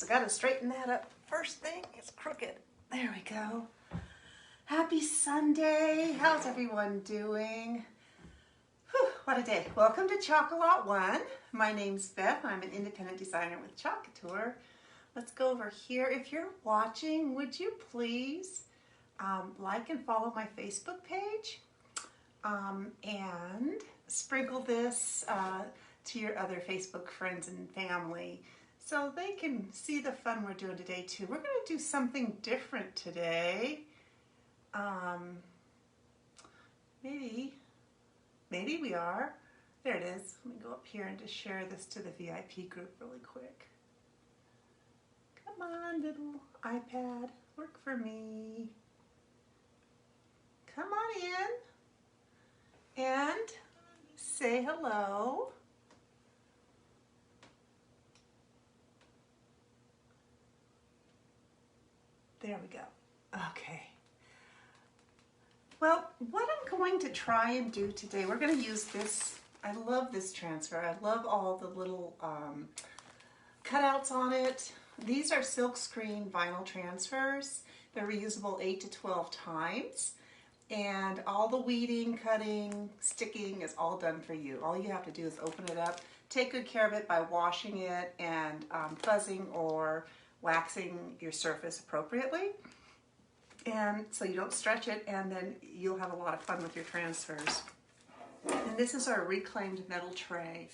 Oops, I gotta straighten that up. First thing, it's crooked. There we go. Happy Sunday. How's everyone doing? Whew, what a day. Welcome to Chocolate One. My name's Beth. I'm an independent designer with Choc Couture. Let's go over here. If you're watching, would you please like and follow my Facebook page and sprinkle this to your other Facebook friends and family so they can see the fun we're doing today too. We're going to do something different today. Maybe we are. There it is. Let me go up here and just share this to the VIP group really quick. Come on, little iPad, work for me. Come on in and say hello. There we go. Okay. Well, what I'm going to try and do today, we're going to use this. I love this transfer. I love all the little cutouts on it. These are silk screen vinyl transfers. They're reusable 8 to 12 times. And all the weeding, cutting, sticking is all done for you. All you have to do is open it up. Take good care of it by washing it and fuzzing or waxing your surface appropriately. And so you don't stretch it, and then you'll have a lot of fun with your transfers. And this is our reclaimed metal tray.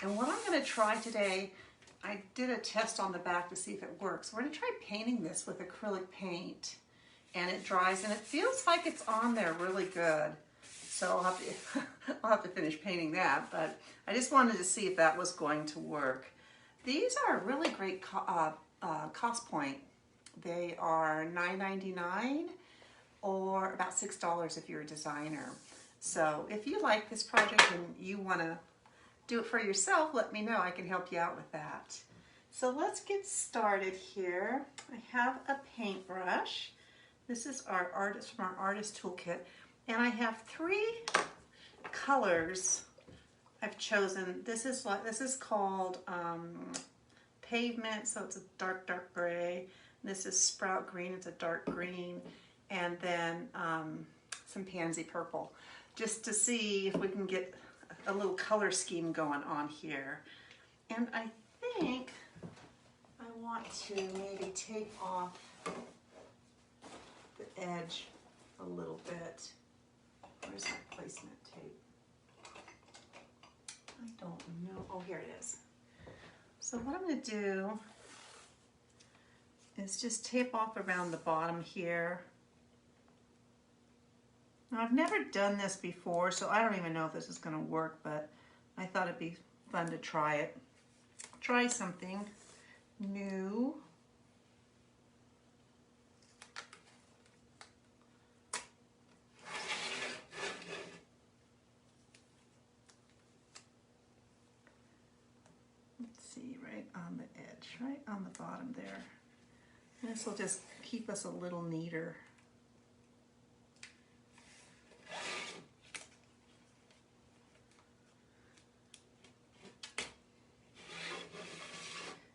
And what I'm going to try today, I did a test on the back to see if it works. We're going to try painting this with acrylic paint. And it dries, and it feels like it's on there really good. So I'll have to finish painting that, but I just wanted to see if that was going to work. These are a really great cost point. They are $9.99 or about $6 if you're a designer. So if you like this project and you want to do it for yourself, let me know. I can help you out with that. So let's get started here. I have a paintbrush. This is from our artist toolkit, and I have 3 colors I've chosen. This is called Pavement, so it's a dark gray. This is Sprout Green, it's a dark green, and then some Pansy Purple, just to see if we can get a little color scheme going on here. And I think I want to maybe take off the edge a little bit. Where's my placement tape? I don't know. Oh, here it is. So what I'm going to do is just tape off around the bottom here. Now, I've never done this before, so I don't even know if this is going to work, but I thought it'd be fun to try it. Try something new. Right on the edge, right on the bottom there. This will just keep us a little neater.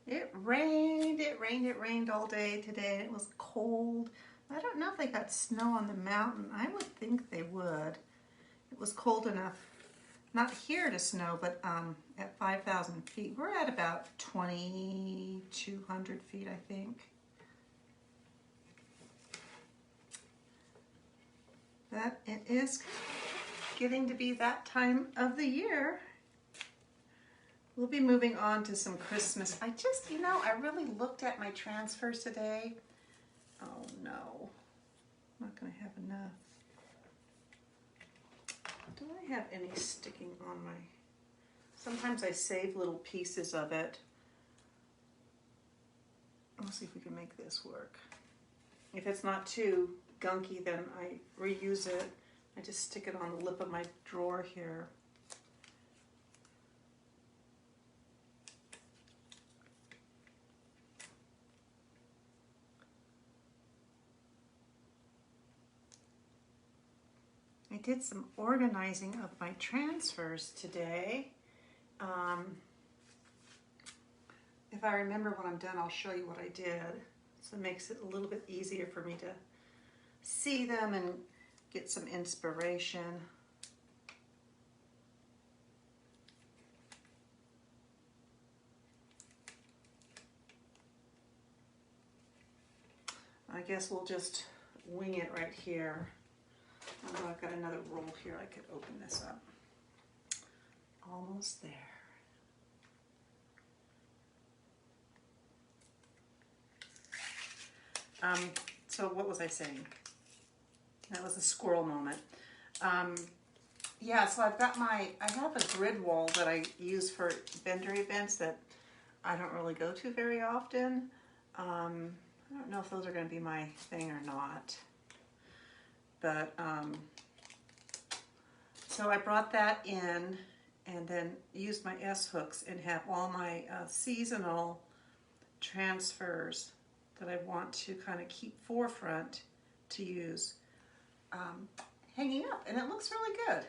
It rained all day today. It was cold. I don't know if they got snow on the mountain. I would think they would. It was cold enough. Not here to snow, but at 5,000 feet. We're at about 2,200 feet, I think. But it is getting to be that time of the year. We'll be moving on to some Christmas. I really looked at my transfers today. Oh no, I'm not gonna have enough. Do I have any sticking on my... Sometimes I save little pieces of it. Let's see if we can make this work. If it's not too gunky, then I reuse it. I just stick it on the lip of my drawer here. I did some organizing of my transfers today. If I remember when I'm done, I'll show you what I did. So it makes it a little bit easier for me to see them and get some inspiration. I guess we'll just wing it right here. Although I've got another roll here, I could open this up. Almost there. So what was I saying? That was a squirrel moment. Yeah, so I have a grid wall that I use for vendor events that I don't really go to very often. I don't know if those are going to be my thing or not. But, so I brought that in and then used my S-hooks and have all my seasonal transfers that I want to kind of keep forefront to use hanging up, and it looks really good.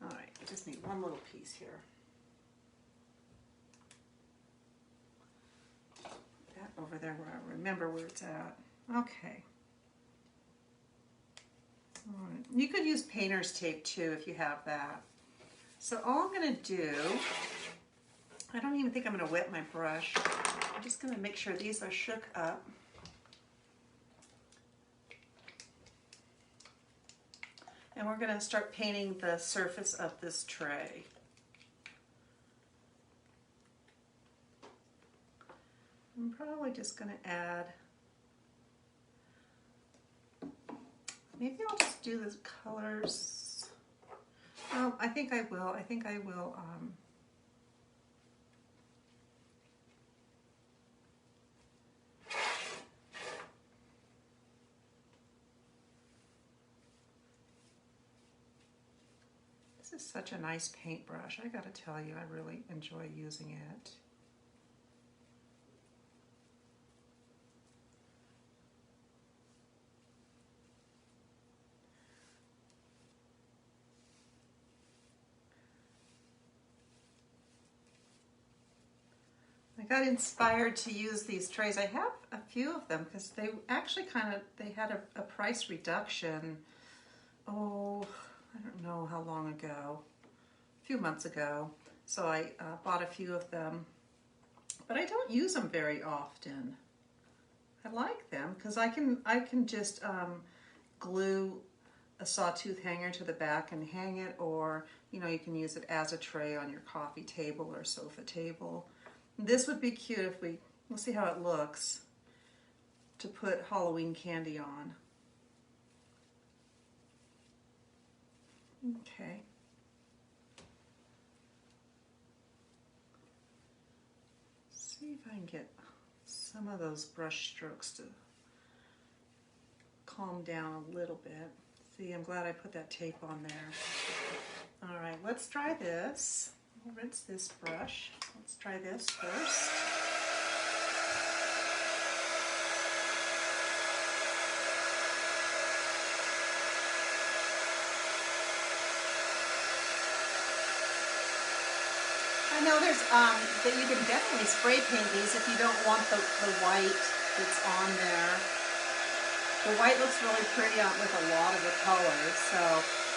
All right, I just need one little piece here. That over there where I remember where it's at. Okay. All right. You could use painter's tape too if you have that. So all I'm going to do, I don't even think I'm going to wet my brush. I'm just going to make sure these are shook up. And we're going to start painting the surface of this tray. I'm probably just going to add, maybe I'll just do the colors. Oh, I think I will. This is such a nice paintbrush. I gotta tell you, I really enjoy using it. I got inspired to use these trays. I have a few of them because they actually they had a price reduction. Oh, I don't know how long ago, a few months ago. So I bought a few of them, but I don't use them very often. I like them because I can just glue a sawtooth hanger to the back and hang it, or you know, you can use it as a tray on your coffee table or sofa table. This would be cute if we'll see how it looks, to put Halloween candy on. Okay. See if I can get some of those brush strokes to calm down a little bit. See, I'm glad I put that tape on there. All right, let's try this. We'll rinse this brush. Let's try this first. I know there's that you can definitely spray paint these if you don't want the white that's on there. The white looks really pretty on with a lot of the colors. So,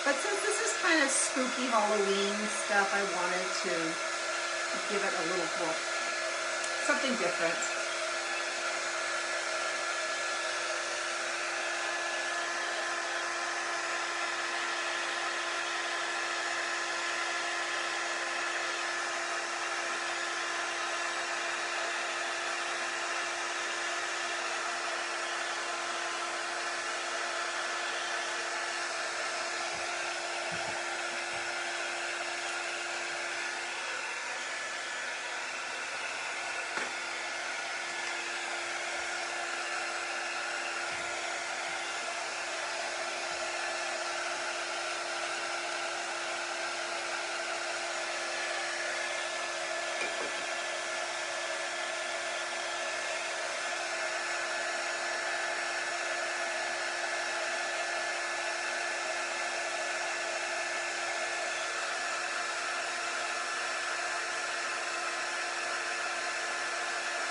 but since this is kind of spooky Halloween stuff, I wanted to give it a little more, something different.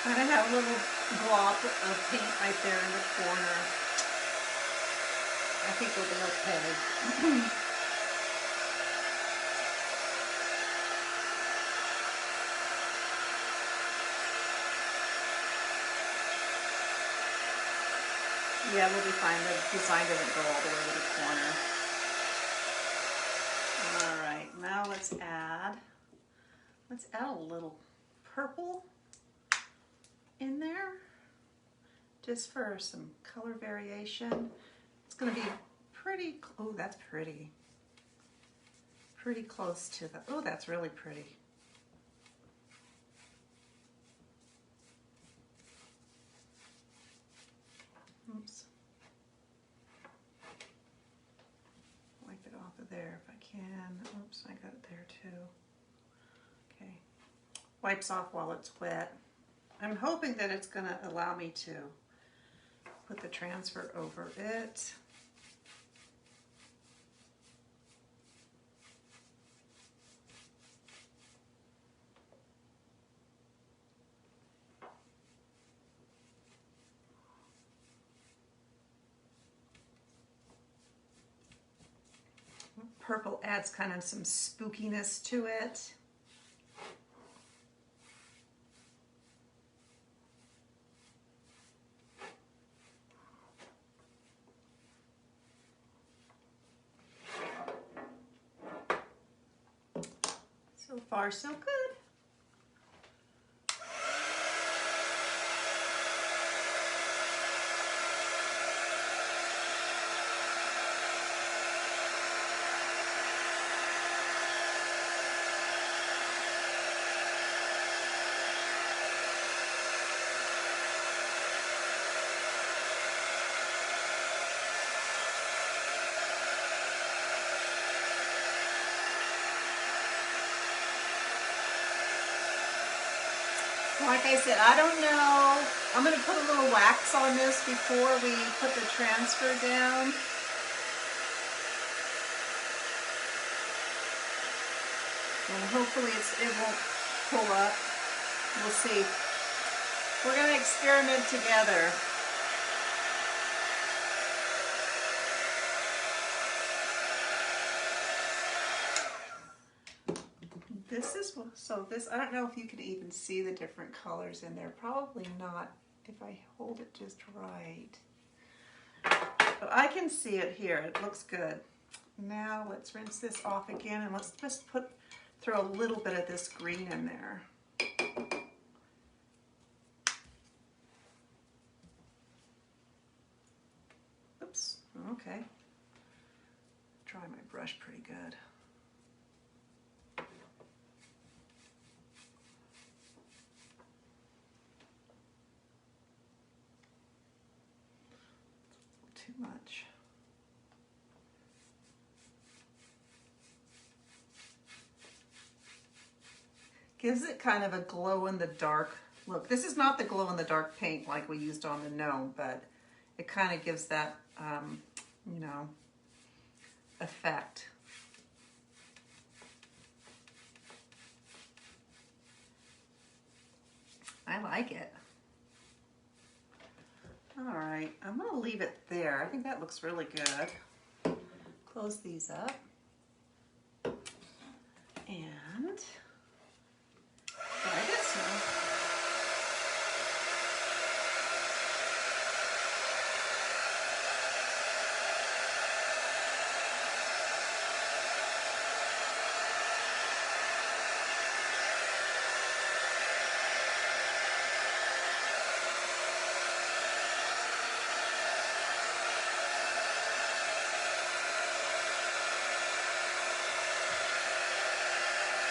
Kind of have a little glop of paint right there in the corner. I think we'll be okay. Yeah, we'll be fine. The design doesn't go all the way to the corner. All right, now let's add a little purple in there just for some color variation. It's going to be pretty, oh, that's pretty. Pretty close to the, oh, that's really pretty. Oops. Wipe it off of there if I can. Oops, I got it there too. Okay. Wipes off while it's wet. I'm hoping that it's going to allow me to put the transfer over it. Purple adds kind of some spookiness to it. So far, so good. Like I said, I don't know. I'm going to put a little wax on this before we put the transfer down. And hopefully it won't pull up. We'll see. We're going to experiment together. This, I don't know if you can even see the different colors in there. Probably not if I hold it just right. But I can see it here. It looks good. Now let's rinse this off again and let's just throw a little bit of this green in there. Oops, okay. Dry my brush pretty good. Too much. Gives it kind of a glow in the dark look. This is not the glow in the dark paint like we used on the gnome, but it kind of gives that, you know, effect. I like it. All right, I'm gonna leave it there. I think that looks really good. Close these up. And try this now.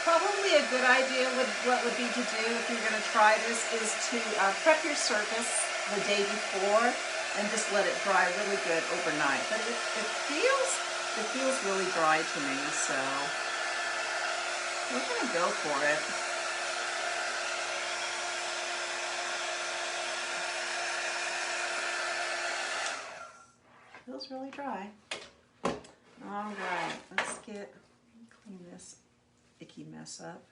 Probably a good idea what would be to do if you're going to try this is to prep your surface the day before and just let it dry really good overnight. But it feels really dry to me, so we're going to go for it. Feels really dry. All right, let's clean this icky mess up.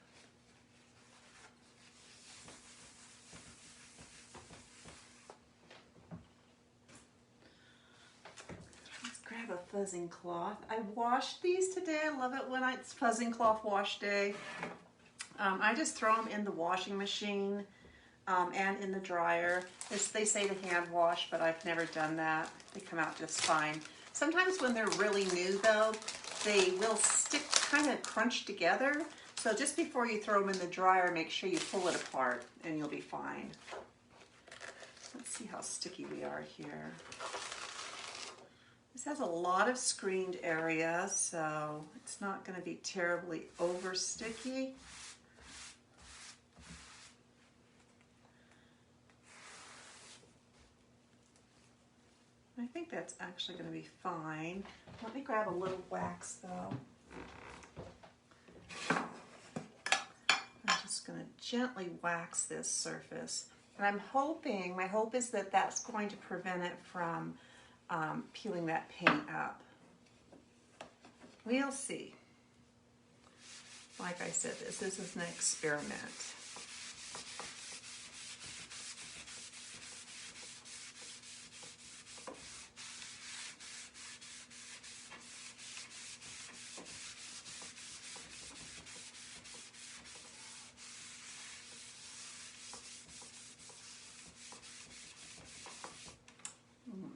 fuzzing cloth. I washed these today. I love it when it's fuzzing cloth wash day. I just throw them in the washing machine and in the dryer. They say to hand wash, but I've never done that. They come out just fine. Sometimes when they're really new though, they will stick kind of crunched together. So just before you throw them in the dryer, make sure you pull it apart and you'll be fine. Let's see how sticky we are here. This has a lot of screened area, so it's not going to be terribly over sticky. I think that's actually going to be fine. Let me grab a little wax though. I'm just going to gently wax this surface. And I'm hoping, my hope is that that's going to prevent it from peeling that paint up. We'll see. Like I said, this is an experiment.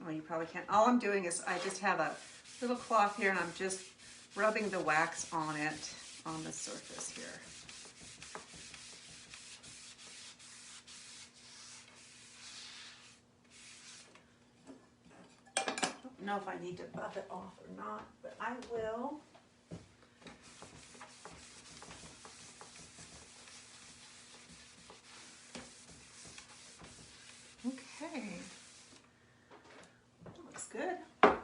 Well, you probably can't. All I'm doing is I just have a little cloth here and I'm just rubbing the wax on it, on the surface here. I don't know if I need to buff it off or not, but I will. Okay. Looks good. All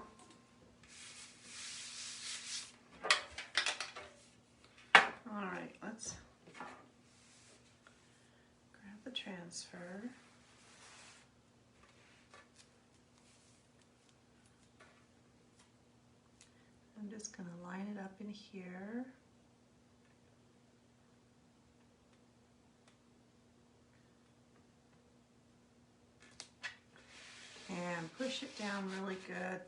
right, let's grab the transfer. I'm just going to line it up in here. And push it down really good.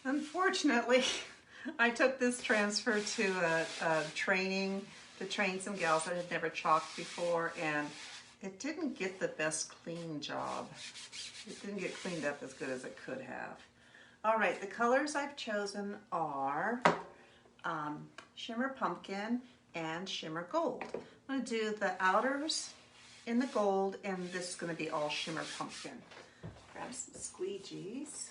Unfortunately, I took this transfer to a training to train some gals that had never chalked before, and it didn't get the best clean job. It didn't get cleaned up as good as it could have. All right, the colors I've chosen are Shimmer Pumpkin and Shimmer Gold. I'm going to do the outers in the gold, and this is going to be all Shimmer Pumpkin. Grab some squeegees.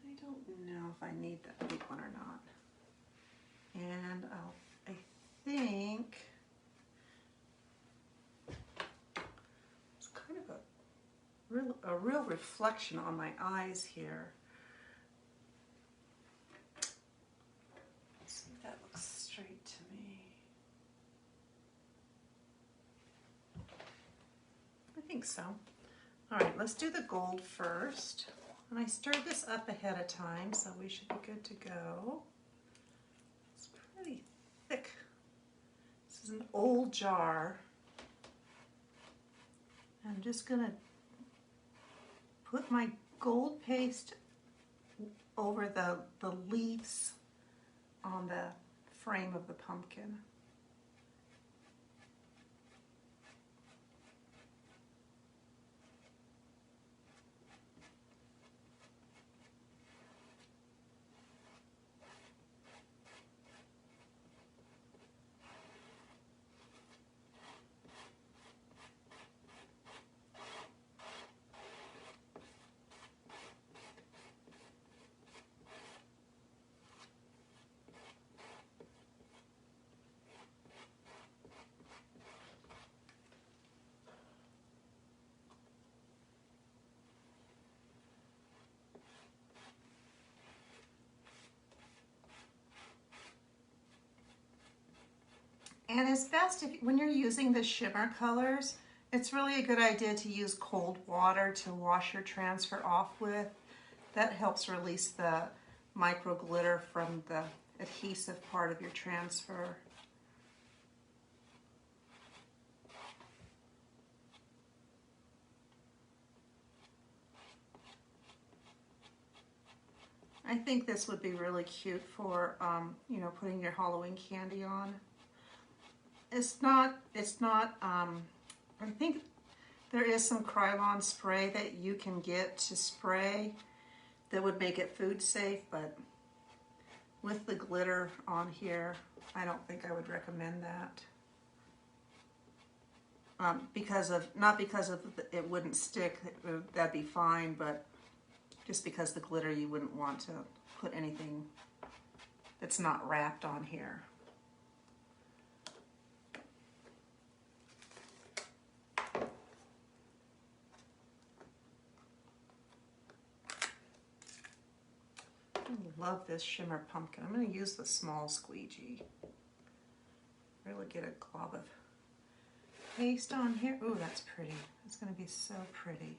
I don't know if I need that big one or not. And I think it's kind of a real reflection on my eyes here. Let's see if that looks straight to me. I think so. All right, let's do the gold first. And I stirred this up ahead of time, so we should be good to go. It's pretty thick. This is an old jar. I'm just gonna put my gold paste over the leaves on the frame of the pumpkin. And it's best when you're using the shimmer colors, It's really a good idea to use cold water to wash your transfer off with. That helps release the micro glitter from the adhesive part of your transfer. I think this would be really cute for, you know, putting your Halloween candy on. I think there is some Krylon spray that you can get to spray that would make it food safe, but with the glitter on here, I don't think I would recommend that. Not because of it wouldn't stick, that'd be fine, but just because the glitter, you wouldn't want to put anything that's not wrapped on here. I love this shimmer pumpkin. I'm going to use the small squeegee. Really get a glob of paste on here. Ooh, that's pretty. It's going to be so pretty.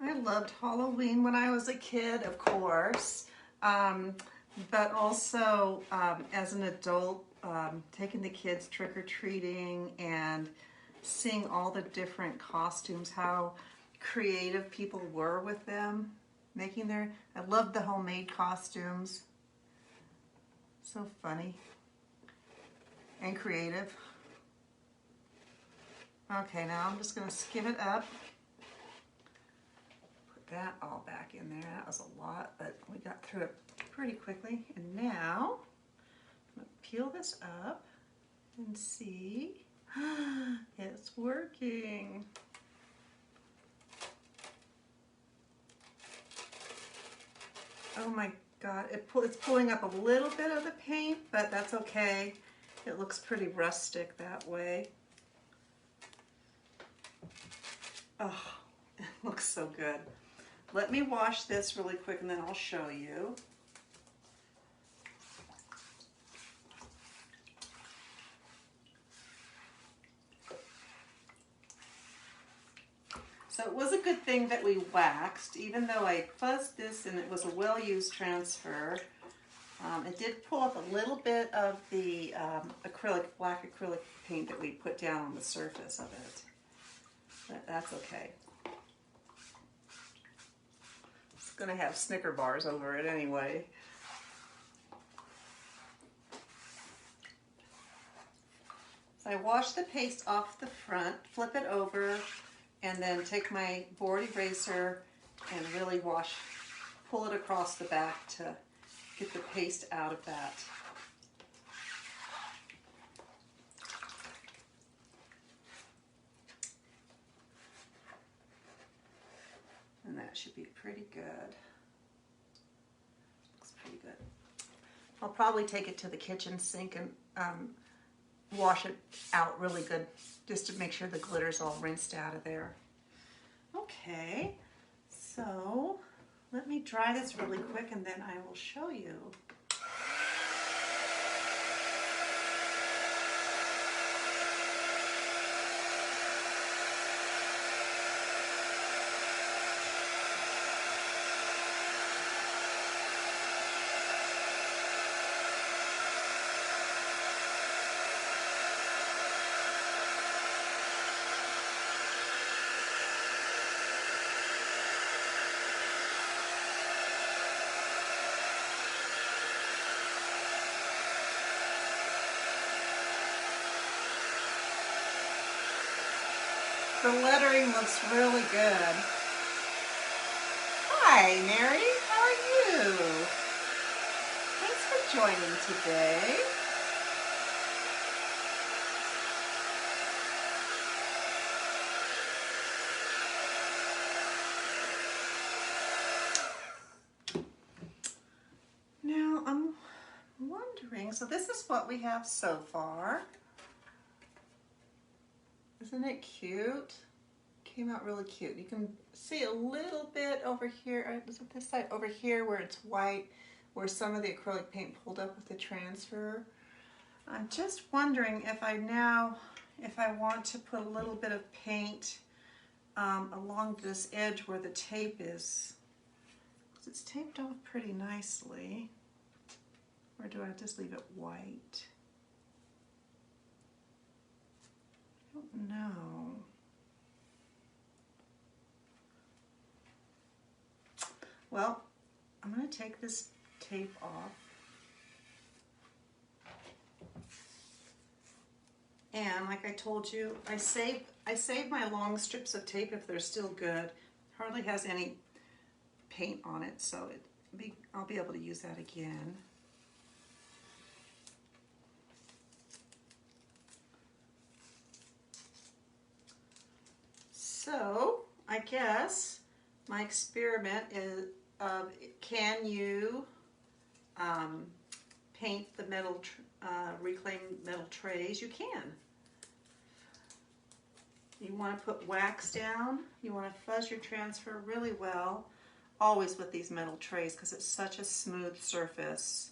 I loved Halloween when I was a kid, of course, but also as an adult, taking the kids trick-or-treating and seeing all the different costumes, how creative people were with them, I loved the homemade costumes. So funny and creative. Okay, now I'm just going to skim it up. That all back in there. That was a lot, but we got through it pretty quickly. And now I'm going to peel this up and see. It's working. Oh my God, it's pulling up a little bit of the paint, but that's okay. It looks pretty rustic that way. Oh, it looks so good. Let me wash this really quick and then I'll show you. So it was a good thing that we waxed, even though I fuzzed this and it was a well-used transfer. It did pull up a little bit of the black acrylic paint that we put down on the surface of it. But that's okay. Going to have Snicker bars over it anyway. So I wash the paste off the front, flip it over, and then take my board eraser and really pull it across the back to get the paste out of that. And that should be pretty good. Looks pretty good. I'll probably take it to the kitchen sink and wash it out really good just to make sure the glitter's all rinsed out of there. Okay, so let me dry this really quick and then I will show you. The lettering looks really good. Hi, Mary. How are you? Thanks for joining today. wondering, so this is what we have so far. Isn't it cute? Came out really cute. You can see a little bit over here, is it this side? Over here where it's white, where some of the acrylic paint pulled up with the transfer. I'm just wondering if I want to put a little bit of paint along this edge where the tape is. It's taped off pretty nicely. Or do I just leave it white? I don't know. Well, I'm going to take this tape off. And like I told you, I save my long strips of tape if they're still good. Hardly has any paint on it, so I'll be able to use that again. So I guess my experiment is can you paint the metal, reclaimed metal trays? You can. You want to put wax down. You want to fuzz your transfer really well. Always with these metal trays because it's such a smooth surface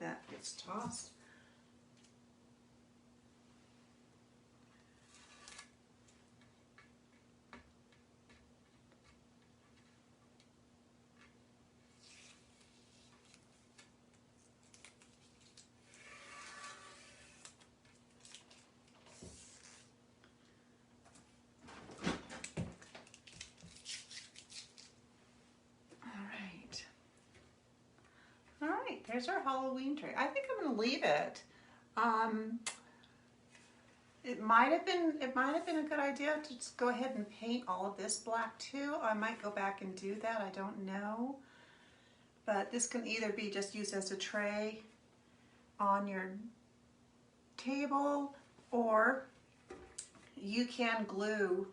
that gets tossed. There's our Halloween tray. I think I'm going to leave it. It might have been a good idea to just go ahead and paint all of this black too. I might go back and do that. I don't know. But this can either be just used as a tray on your table, or you can glue,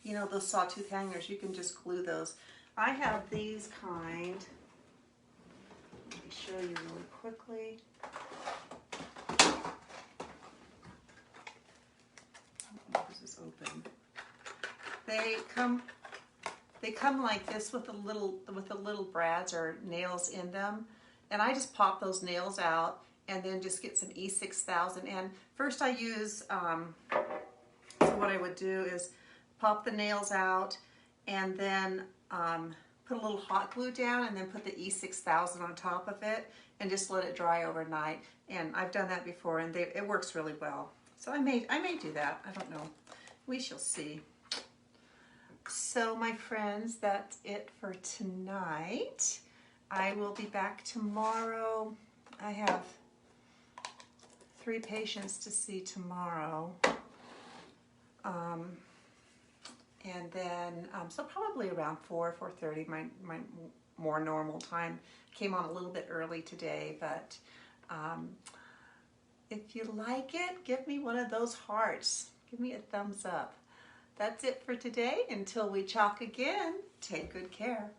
you know, those sawtooth hangers. You can just glue those. I have these kind. Let me show you really quickly. This is open. They come like this with the little brads or nails in them, and I just pop those nails out and then just get some E6000. And first I use so what I would do is pop the nails out and then put a little hot glue down and then put the E6000 on top of it and just let it dry overnight. And I've done that before, and it works really well. So I may do that. I don't know. We shall see. So my friends, that's it for tonight. I will be back tomorrow. I have 3 patients to see tomorrow. And then, so probably around 4:30, my more normal time. Came on a little bit early today, but if you like it, give me one of those hearts. Give me a thumbs up. That's it for today. Until we talk again, take good care.